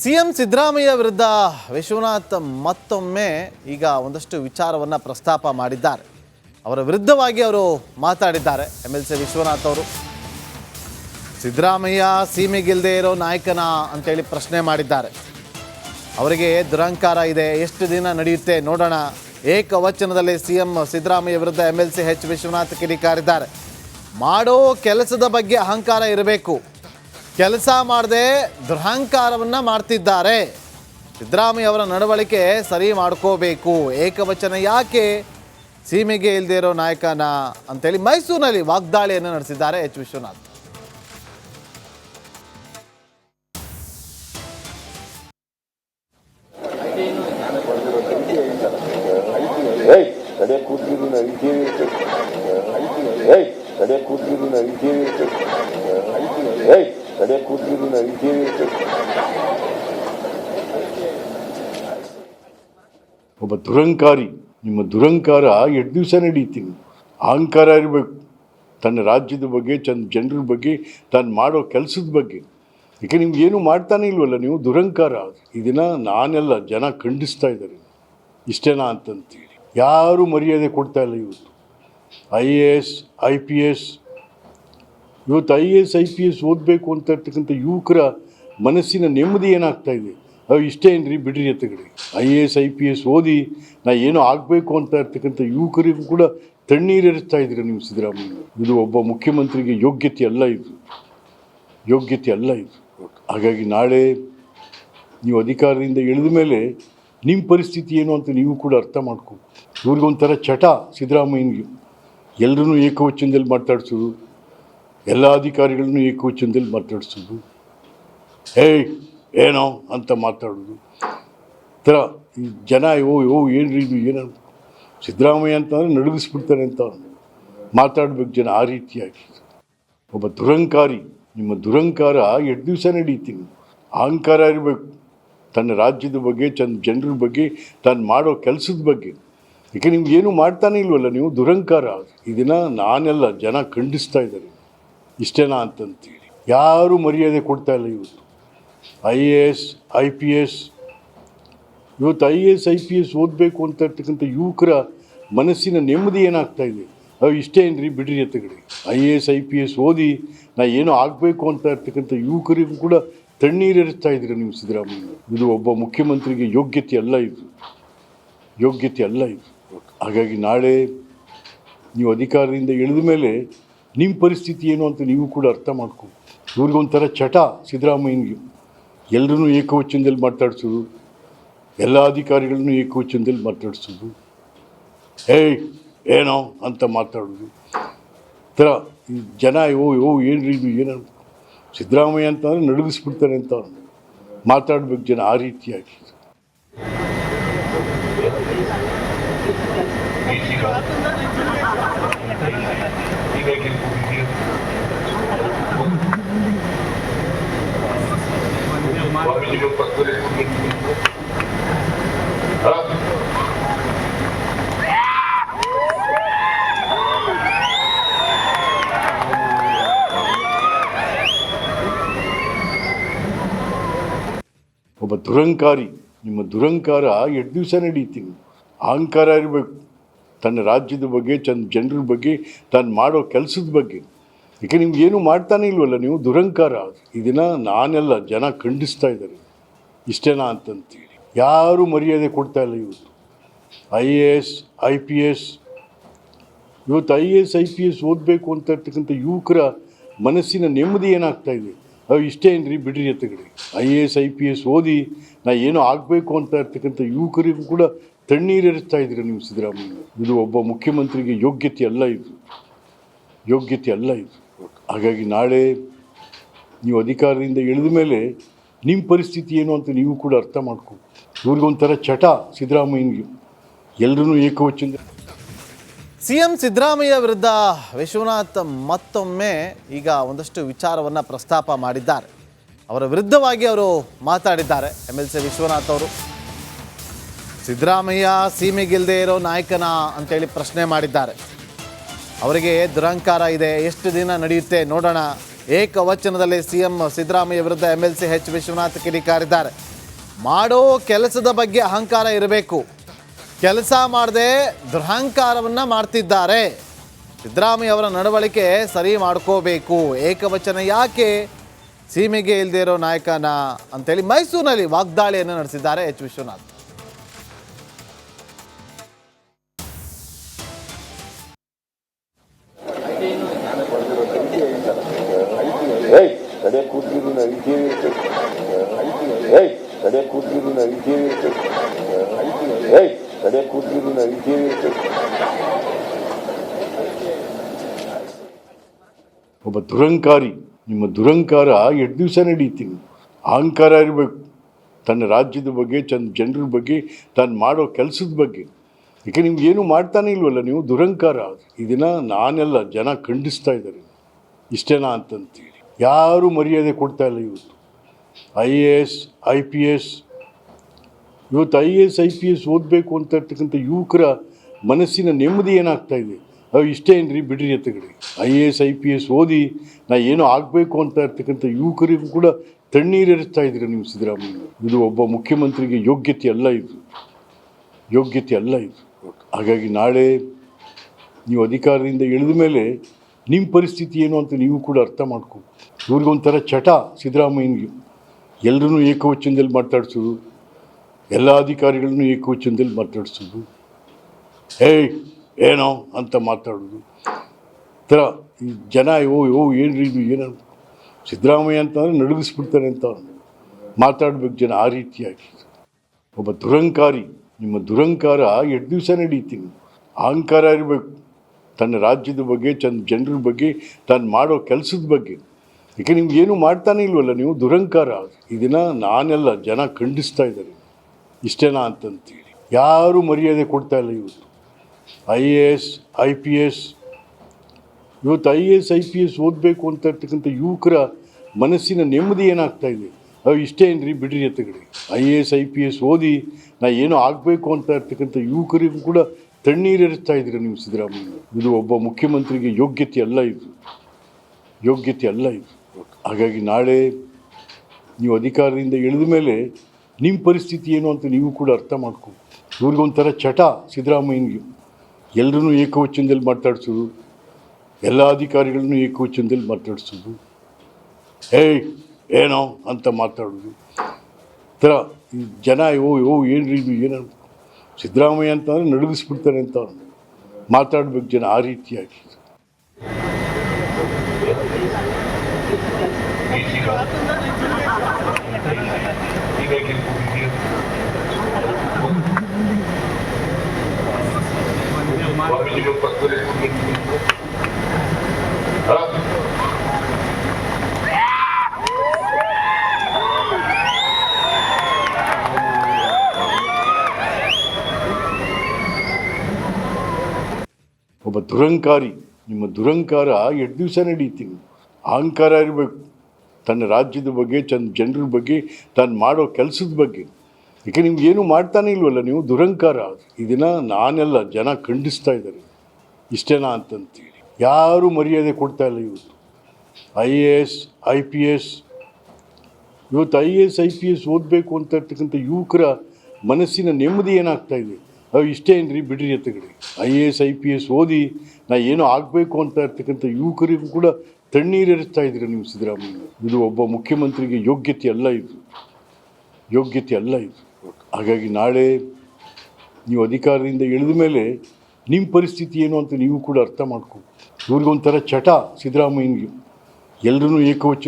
CM Siddaramaiah ವಿರುದ್ಧ ವಿಶ್ವನಾಥ್ ಮತ್ತೊಮ್ಮೆ ಈಗ ಒಂದಷ್ಟು ವಿಚಾರವನ್ನು ಪ್ರಸ್ತಾಪ ಮಾಡಿದ್ದಾರೆ. ಅವರ ವಿರುದ್ಧವಾಗಿ ಅವರು ಮಾತಾಡಿದ್ದಾರೆ. MLC ವಿಶ್ವನಾಥ್ ಅವರು ಸಿದ್ದರಾಮಯ್ಯ ಸೀಮೆಗಿಲ್ಲದೆ ಇರೋ ನಾಯಕನ ಅಂತೇಳಿ ಪ್ರಶ್ನೆ ಮಾಡಿದ್ದಾರೆ. ಅವರಿಗೆ ದುರಂಕಾರ ಇದೆ, ಎಷ್ಟು ದಿನ ನಡೆಯುತ್ತೆ ನೋಡೋಣ. ಏಕವಚನದಲ್ಲಿ ಸಿಎಂ ಸಿದ್ದರಾಮಯ್ಯ ವಿರುದ್ಧ MLC H ವಿಶ್ವನಾಥ್ ಕಿಡಿಕಾರಿದ್ದಾರೆ. ಮಾಡೋ ಕೆಲಸದ ಬಗ್ಗೆ ಅಹಂಕಾರ ಇರಬೇಕು, ಕೆಲಸ ಮಾಡದೆ ದುರಹಂಕಾರವನ್ನು ಮಾಡ್ತಿದ್ದಾರೆ. ಸಿದ್ದರಾಮಯ್ಯ ಅವರ ನಡವಳಿಕೆ ಸರಿ ಮಾಡ್ಕೋಬೇಕು. ಏಕವಚನ ಯಾಕೆ, ಸೀಮೆಗೆ ಇಲ್ಲದೆ ಇರೋ ನಾಯಕನ ಅಂತೇಳಿ ಮೈಸೂರಿನಲ್ಲಿ ವಾಗ್ದಾಳಿಯನ್ನು ನಡೆಸಿದ್ದಾರೆ H ವಿಶ್ವನಾಥ್. ಒಬ್ಬ ದುರಂಕಾರಿ, ನಿಮ್ಮ ದುರಂಕಾರ ಎಷ್ಟು ದಿವಸ ನಡೀತೀನಿ. ಅಹಂಕಾರ ಇರಬೇಕು ತನ್ನ ರಾಜ್ಯದ ಬಗ್ಗೆ, ಜನರ ಬಗ್ಗೆ, ತಾನು ಮಾಡೋ ಕೆಲಸದ ಬಗ್ಗೆ. ಯಾಕೆ ನಿಮ್ಗೆ ಏನು ಮಾಡ್ತಾನೆ ಇಲ್ವಲ್ಲ, ನೀವು ದುರಂಕಾರ. ಇದನ್ನು ನಾನೆಲ್ಲ ಜನ ಖಂಡಿಸ್ತಾ ಇದ್ದಾರೆ. ಇಷ್ಟೇನಾ ಅಂತಂತೇಳಿ ಯಾರೂ ಮರ್ಯಾದೆ ಕೊಡ್ತಾ ಇಲ್ಲ. ಇವತ್ತು IAS IPS, ಇವತ್ತು IAS IPS ಓದಬೇಕು ಅಂತ ಇರ್ತಕ್ಕಂಥ ಯುವಕರ ಮನಸ್ಸಿನ ನೆಮ್ಮದಿ ಏನಾಗ್ತಾ ಇದೆ. ಇಷ್ಟೇ ಏನ್ರಿ, ಬಿಡ್ರಿ ಎತ್ತಗಡೆ. IAS IPS ಓದಿ ನಾ ಏನೋ ಆಗಬೇಕು ಅಂತ ಇರ್ತಕ್ಕಂಥ ಯುವಕರಿಗೂ ಕೂಡ ತಣ್ಣೀರಿಸ್ತಾ ಇದ್ದೀರ ನೀವು ಸಿದ್ದರಾಮಯ್ಯ. ಇದು ಒಬ್ಬ ಮುಖ್ಯಮಂತ್ರಿಗೆ ಯೋಗ್ಯತೆ ಅಲ್ಲ, ಇದು ಯೋಗ್ಯತೆ ಅಲ್ಲ ಇದು. ಹಾಗಾಗಿ ನಾಳೆ ನೀವು ಅಧಿಕಾರದಿಂದ ಇಳಿದ ಮೇಲೆ ನಿಮ್ಮ ಪರಿಸ್ಥಿತಿ ಏನು ಅಂತ ನೀವು ಕೂಡ ಅರ್ಥ ಮಾಡ್ಕೊ. ಇವ್ರಿಗೊಂಥರ ಚಟ ಸಿದ್ದರಾಮಯ್ಯನಿಗೆ. ಎಲ್ಲರೂ ಏಕವಚನದಲ್ಲಿ ಮಾತಾಡ್ಸೋದು, ಎಲ್ಲ ಅಧಿಕಾರಿಗಳನ್ನೂ ಏಕವಚನದಲ್ಲಿ ಮಾತಾಡ್ಸೋದು, ಏನೋ ಅಂತ ಮಾತಾಡೋದು ಥರ. ಈ ಜನ ಏನ್ರಿ ಇದು, ಏನೋ ಸಿದ್ದರಾಮಯ್ಯ ಅಂತಂದರೆ ನಡುಗಿಸ್ಬಿಡ್ತಾರೆ ಅಂತ ಮಾತಾಡ್ಬೇಕು ಜನ. ಆ ರೀತಿಯಾಗಿ ಒಬ್ಬ ದುರಂಕಾರಿ, ನಿಮ್ಮ ದುರಂಕಾರ ಎಷ್ಟು ದಿವಸ ನಡೀತೀನಿ. ಅಹಂಕಾರ ಇರಬೇಕು ತನ್ನ ರಾಜ್ಯದ ಬಗ್ಗೆ, ಜನರ ಬಗ್ಗೆ, ತಾನು ಮಾಡೋ ಕೆಲಸದ ಬಗ್ಗೆ. ಯಾಕೆ ನಿಮ್ಗೆ ಏನು ಮಾಡ್ತಾನೆ ಇಲ್ವಲ್ಲ, ನೀವು ದುರಂಕಾರ. ಇದನ್ನು ನಾನೆಲ್ಲ ಜನ ಖಂಡಿಸ್ತಾ ಇದ್ದಾರೆ. ಇಷ್ಟೇನಾ ಅಂತಂತೇಳಿ ಯಾರೂ ಮರ್ಯಾದೆ ಕೊಡ್ತಾ ಇಲ್ಲ. ಇವತ್ತು IAS IPS, ಇವತ್ತು IAS IPS ಓದಬೇಕು ಅಂತ ಇರ್ತಕ್ಕಂಥ ಯುವಕರ ಮನಸ್ಸಿನ ನೆಮ್ಮದಿ ಏನಾಗ್ತಾ ಇದೆ. ಇಷ್ಟೇ ಏನ್ರಿ, ಬಿಡ್ರಿ ಎತ್ತಗಡೆ. IAS IPS ಓದಿ ನಾ ಏನೋ ಆಗಬೇಕು ಅಂತ ಇರ್ತಕ್ಕಂಥ ಯುವಕರಿಗೂ ಕೂಡ ತಣ್ಣೀರಿಸ್ತಾ ಇದ್ದೀರ ನೀವು ಸಿದ್ದರಾಮಯ್ಯ. ಇದು ಒಬ್ಬ ಮುಖ್ಯಮಂತ್ರಿಗೆ ಯೋಗ್ಯತೆ ಅಲ್ಲ, ಇದು ಯೋಗ್ಯತೆ ಅಲ್ಲ ಇದು. ಹಾಗಾಗಿ ನಾಳೆ ನೀವು ಅಧಿಕಾರದಿಂದ ಇಳಿದ ಮೇಲೆ ನಿಮ್ಮ ಪರಿಸ್ಥಿತಿ ಏನು ಅಂತ ನೀವು ಕೂಡ ಅರ್ಥ ಮಾಡ್ಕೊ. ಇವ್ರಿಗೊಂಥರ ಚಟ ಸಿದ್ದರಾಮಯ್ಯನಿಗೆ. ಎಲ್ಲರೂ ಏಕವಚನದಲ್ಲಿ ಮಾತಾಡ್ಸೋದು, ಎಲ್ಲ ಅಧಿಕಾರಿಗಳನ್ನೂ ಏಕವಚನದಲ್ಲಿ ಮಾತಾಡ್ಸೋದು, ಏನೋ ಅಂತ ಮಾತಾಡೋದು ಥರ. ಈ ಜನ ಏನ್ರಿ ಇದು, ಏನೋ ಸಿದ್ದರಾಮಯ್ಯ ಅಂತಂದರೆ ನಡುಗಿಸ್ಬಿಡ್ತಾರೆ ಅಂತ ಮಾತಾಡ್ಬೇಕು ಜನ. ಆ ರೀತಿಯಾಗಿ ಒಬ್ಬ ದುರಂಕಾರಿ, ನಿಮ್ಮ ದುರಂಕಾರ ಎಷ್ಟು ದಿವಸ ನಡೀತೀನಿ. ಅಹಂಕಾರ ಇರಬೇಕು ತನ್ನ ರಾಜ್ಯದ ಬಗ್ಗೆ, ಜನರ ಬಗ್ಗೆ, ತಾನು ಮಾಡೋ ಕೆಲಸದ ಬಗ್ಗೆ. ಯಾಕೆ ನಿಮ್ಗೆ ಏನು ಮಾಡ್ತಾನೆ ಇಲ್ವಲ್ಲ, ನೀವು ದುರಂಕಾರ. ಇದನ್ನು ನಾನೆಲ್ಲ ಜನ ಖಂಡಿಸ್ತಾ ಇದ್ದಾರೆ. ಇಷ್ಟೇನಾ ಅಂತಂತೇಳಿ ಯಾರೂ ಮರ್ಯಾದೆ ಕೊಡ್ತಾ ಇಲ್ಲ. ಇವತ್ತು IAS IPS, ಇವತ್ತು IAS IPS ಓದಬೇಕು ಅಂತ ಇರ್ತಕ್ಕಂಥ ಯುವಕರ ಮನಸ್ಸಿನ ನೆಮ್ಮದಿ ಏನಾಗ್ತಾ ಇದೆ. ಇಷ್ಟೇ ಏನ್ರಿ, ಬಿಡ್ರಿ ಎತ್ತಗಡೆ. IAS IPS ಓದಿ ನಾ ಏನೋ ಆಗಬೇಕು ಅಂತ ಇರ್ತಕ್ಕಂಥ ಯುವಕರಿಗೂ ಕೂಡ ತಣ್ಣೀರಿಸ್ತಾ ಇದ್ದೀರ ನೀವು ಸಿದ್ದರಾಮಯ್ಯ. ಇದು ಒಬ್ಬ ಮುಖ್ಯಮಂತ್ರಿಗೆ ಯೋಗ್ಯತೆ ಅಲ್ಲ, ಇದು ಯೋಗ್ಯತೆ ಅಲ್ಲ ಇದು. ಹಾಗಾಗಿ ನಾಳೆ ನೀವು ಅಧಿಕಾರದಿಂದ ಇಳಿದ ಮೇಲೆ ನಿಮ್ಮ ಪರಿಸ್ಥಿತಿ ಏನು ಅಂತ ನೀವು ಕೂಡ ಅರ್ಥ ಮಾಡ್ಕೊ. ಇವ್ರಿಗೊಂಥರ ಚಟ ಸಿದ್ದರಾಮಯ್ಯನಿಗೆ. ಎಲ್ಲರೂ ಏಕವಚನ. ಸಿಎಂ ಸಿದ್ದರಾಮಯ್ಯ ವಿರುದ್ಧ ವಿಶ್ವನಾಥ್ ಮತ್ತೊಮ್ಮೆ ಈಗ ಒಂದಷ್ಟು ವಿಚಾರವನ್ನು ಪ್ರಸ್ತಾಪ ಮಾಡಿದ್ದಾರೆ. ಅವರ ವಿರುದ್ಧವಾಗಿ ಅವರು ಮಾತಾಡಿದ್ದಾರೆ. MLC ವಿಶ್ವನಾಥ್ ಅವರು ಸಿದ್ದರಾಮಯ್ಯ ಸೀಮೆಗಿಲ್ಲದೆ ಇರೋ ನಾಯಕನ ಅಂತೇಳಿ ಪ್ರಶ್ನೆ ಮಾಡಿದ್ದಾರೆ. ಅವರಿಗೆ ದುರಂಕಾರ ಇದೆ, ಎಷ್ಟು ದಿನ ನಡೆಯುತ್ತೆ ನೋಡೋಣ. ಏಕವಚನದಲ್ಲಿ ಸಿಎಂ ಸಿದ್ದರಾಮಯ್ಯ ವಿರುದ್ಧ MLC ಎಚ್ ವಿಶ್ವನಾಥ್ ಕಿಡಿಕಾರಿದ್ದಾರೆ. ಮಾಡೋ ಕೆಲಸದ ಬಗ್ಗೆ ಅಹಂಕಾರ ಇರಬೇಕು, ಕೆಲಸ ಮಾಡದೆ ದುರಹಂಕಾರವನ್ನು ಮಾಡ್ತಿದ್ದಾರೆ. ಸಿದ್ದರಾಮಯ್ಯ ಅವರ ನಡವಳಿಕೆ ಸರಿ ಮಾಡ್ಕೋಬೇಕು. ಏಕವಚನ ಯಾಕೆ, ಸೀಮೆಗೆ ಇಲ್ಲದೆ ಇರೋ ನಾಯಕನ ಅಂತೇಳಿ ಮೈಸೂರಿನಲ್ಲಿ ವಾಗ್ದಾಳಿಯನ್ನು ನಡೆಸಿದ್ದಾರೆ ಎಚ್ ವಿಶ್ವನಾಥ್. ಒಬ್ಬ ದುರಂಕಾರಿ, ನಿಮ್ಮ ದುರಂಕಾರ ಎಷ್ಟು ದಿವಸ ನಡೀತೀನಿ. ಅಹಂಕಾರ ಇರಬೇಕು ತನ್ನ ರಾಜ್ಯದ ಬಗ್ಗೆ, ಜನರ ಬಗ್ಗೆ, ತಾನು ಮಾಡೋ ಕೆಲಸದ ಬಗ್ಗೆ. ಯಾಕೆ ನಿಮ್ಗೇನು ಮಾಡ್ತಾನೆ ಇಲ್ವಲ್ಲ, ನೀವು ದುರಂಕಾರ. ಇದನ್ನು ನಾನೆಲ್ಲ ಜನ ಖಂಡಿಸ್ತಾ ಇದ್ದಾರೆ. ಇಷ್ಟೇನಾ ಅಂತಂತೇಳಿ ಯಾರೂ ಮರ್ಯಾದೆ ಕೊಡ್ತಾ ಇಲ್ಲ. ಇವತ್ತು IAS IPS, ಇವತ್ತು IAS IPS ಓದಬೇಕು ಅಂತ ಇರ್ತಕ್ಕಂಥ ಯುವಕರ ಮನಸ್ಸಿನ ನೆಮ್ಮದಿ ಏನಾಗ್ತಾ ಇದೆ. ಇಷ್ಟೇ ಏನ್ರಿ, ಬಿಡ್ರಿ ಎತ್ತಗಡೆ. IAS IPS ಓದಿ ನಾ ಏನೋ ಆಗಬೇಕು ಅಂತ ಇರ್ತಕ್ಕಂಥ ಯುವಕರಿಗೂ ಕೂಡ ತಣ್ಣೀರಿಸ್ತಾ ಇದ್ದೀರ ನೀವು ಸಿದ್ದರಾಮಯ್ಯ. ಇದು ಒಬ್ಬ ಮುಖ್ಯಮಂತ್ರಿಗೆ ಯೋಗ್ಯತೆ ಅಲ್ಲ, ಇದು ಯೋಗ್ಯತೆ ಅಲ್ಲ ಇದು. ಹಾಗಾಗಿ ನಾಳೆ ನೀವು ಅಧಿಕಾರದಿಂದ ಇಳಿದ ಮೇಲೆ ನಿಮ್ಮ ಪರಿಸ್ಥಿತಿ ಏನು ಅಂತ ನೀವು ಕೂಡ ಅರ್ಥ ಮಾಡ್ಕೊ. ಇವ್ರಿಗೊಂಥರ ಚಟ ಸಿದ್ದರಾಮಯ್ಯನಿಗೆ. ಎಲ್ಲರೂ ಏಕವಚನದಲ್ಲಿ ಮಾತಾಡ್ಸೋದು, ಎಲ್ಲ ಅಧಿಕಾರಿಗಳನ್ನು ಏಕವಚನದಲ್ಲಿ ಮಾತಾಡ್ಸೋದು, ಏನೋ ಅಂತ ಮಾತಾಡೋದು ಥರ. ಈ ಜನ ಏನ್ರಿ ಇದು, ಏನೋ ಸಿದ್ದರಾಮಯ್ಯ ಅಂತಂದರೆ ನಡುಗಿಸ್ಬಿಡ್ತಾರೆ ಅಂತ ಮಾತಾಡ್ಬೇಕು ಜನ. ಆ ರೀತಿಯಾಗಿ ಒಬ್ಬ ದುರಂಕಾರಿ, ನಿಮ್ಮ ದುರಂಕಾರ ಎಷ್ಟು ದಿವಸ ನಡೀತೀನಿ. ಅಹಂಕಾರ ಇರಬೇಕು ತನ್ನ ರಾಜ್ಯದ ಬಗ್ಗೆ, ಜನರ ಬಗ್ಗೆ, ತಾನು ಮಾಡೋ ಕೆಲಸದ ಬಗ್ಗೆ. ಯಾಕೆ ನಿಮ್ಗೇನು ಮಾಡ್ತಾನೆ ಇಲ್ವಲ್ಲ, ನೀವು ದುರಂಕಾರ. ಇದನ್ನು ನಾನೆಲ್ಲ ಜನ ಖಂಡಿಸ್ತಾ ಇದ್ದಾರೆ. ಇಷ್ಟೇನಾ ಅಂತಂತೇಳಿ ಯಾರೂ ಮರ್ಯಾದೆ ಕೊಡ್ತಾ ಇಲ್ಲ. ಇವತ್ತು IAS IPS, ಇವತ್ತು IAS IPS ಓದಬೇಕು ಅಂತ ಇರ್ತಕ್ಕಂಥ ಯುವಕರ ಮನಸ್ಸಿನ ನೆಮ್ಮದಿ ಏನಾಗ್ತಾ ಇದೆ. ಇಷ್ಟೇ ಏನ್ರಿ, ಬಿಡ್ರಿ ಎತ್ತಗಡೆ. IAS IPS ಓದಿ ನಾ ಏನೋ ಆಗಬೇಕು ಅಂತ ಇರ್ತಕ್ಕಂಥ ಯುವಕರಿಗೂ ಕೂಡ ತಣ್ಣೀರಿಸ್ತಾ ಇದ್ದೀರ ನೀವು ಸಿದ್ದರಾಮಯ್ಯ. ಇದು ಒಬ್ಬ ಮುಖ್ಯಮಂತ್ರಿಗೆ ಯೋಗ್ಯತೆ ಅಲ್ಲ, ಇದು ಯೋಗ್ಯತೆ ಅಲ್ಲ ಇದು. ಹಾಗಾಗಿ ನಾಳೆ ನೀವು ಅಧಿಕಾರದಿಂದ ಇಳಿದ ಮೇಲೆ ನಿಮ್ಮ ಪರಿಸ್ಥಿತಿ ಏನು ಅಂತ ನೀವು ಕೂಡ ಅರ್ಥ ಮಾಡ್ಕೊ. ಇವ್ರಿಗೊಂಥರ ಚಟ ಸಿದ್ದರಾಮಯ್ಯನಿಗೆ. ಎಲ್ಲರೂ ಏಕವಚನದಲ್ಲಿ ಮಾತಾಡ್ಸೋದು, ಎಲ್ಲ ಅಧಿಕಾರಿಗಳನ್ನು ಏಕವಚನದಲ್ಲಿ ಮಾತಾಡ್ಸೋದು, ಏನೋ ಅಂತ ಮಾತಾಡೋದು ಥರ. ಈ ಜನ ಏನ್ರಿ ಇದು, ಏನೋ ಸಿದ್ದರಾಮಯ್ಯ ಅಂತಂದರೆ ನಡುಗಿಸ್ಬಿಡ್ತಾರೆ ಅಂತ ಮಾತಾಡ್ಬೇಕು ಜನ. ಆ ರೀತಿಯಾಗಿ ಒಬ್ಬ ದುರಂಕಾರಿ, ನಿಮ್ಮ ದುರಂಕಾರ ಎಷ್ಟು ದಿವಸ ನಡೀತೀನಿ. ಅಹಂಕಾರ ಇರಬೇಕು ತನ್ನ ರಾಜ್ಯದ ಬಗ್ಗೆ, ಜನರ ಬಗ್ಗೆ, ತಾನು ಮಾಡೋ ಕೆಲಸದ ಬಗ್ಗೆ. ಯಾಕೆ ನಿಮ್ಗೇನು ಮಾಡ್ತಾನೆ ಇಲ್ವಲ್ಲ, ನೀವು ದುರಂಕಾರ. ಇದನ್ನು ನಾನೆಲ್ಲ ಜನ ಖಂಡಿಸ್ತಾ ಇದ್ದಾರೆ. ಇಷ್ಟೇನಾ ಅಂತಂತೇಳಿ ಯಾರೂ ಮರ್ಯಾದೆ ಕೊಡ್ತಾ ಇಲ್ಲ. ಇವತ್ತು IAS IPS, ಇವತ್ತು IAS IPS ಓದಬೇಕು ಅಂತ ಇರ್ತಕ್ಕಂಥ ಯುವಕರ ಮನಸ್ಸಿನ ನೆಮ್ಮದಿ ಏನಾಗ್ತಾ ಇದೆ. ಇಷ್ಟೇ ಏನ್ರಿ, ಬಿಡ್ರಿ ಎತ್ತಗಡೆ. IAS IPS ಓದಿ ನಾ ಏನೋ ಆಗಬೇಕು ಅಂತ ಇರ್ತಕ್ಕಂಥ ಯುವಕರಿಗೂ ಕೂಡ ತಣ್ಣೀರಿಸ್ತಾ ಇದ್ದೀರ ನೀವು ಸಿದ್ದರಾಮಯ್ಯ. ಇದು ಒಬ್ಬ ಮುಖ್ಯಮಂತ್ರಿಗೆ ಯೋಗ್ಯತೆ ಅಲ್ಲ, ಇದು ಯೋಗ್ಯತೆ ಅಲ್ಲ ಇದು. ಹಾಗಾಗಿ ನಾಳೆ ನೀವು ಅಧಿಕಾರದಿಂದ ಇಳಿದ ಮೇಲೆ ನಿಮ್ಮ ಪರಿಸ್ಥಿತಿ ಏನು ಅಂತ ನೀವು ಕೂಡ ಅರ್ಥ ಮಾಡ್ಕೊ. ಇವ್ರಿಗೊಂಥರ ಚಟ ಸಿದ್ದರಾಮಯ್ಯನಿಗೆ. ಎಲ್ಲರೂ ಏಕವಚನ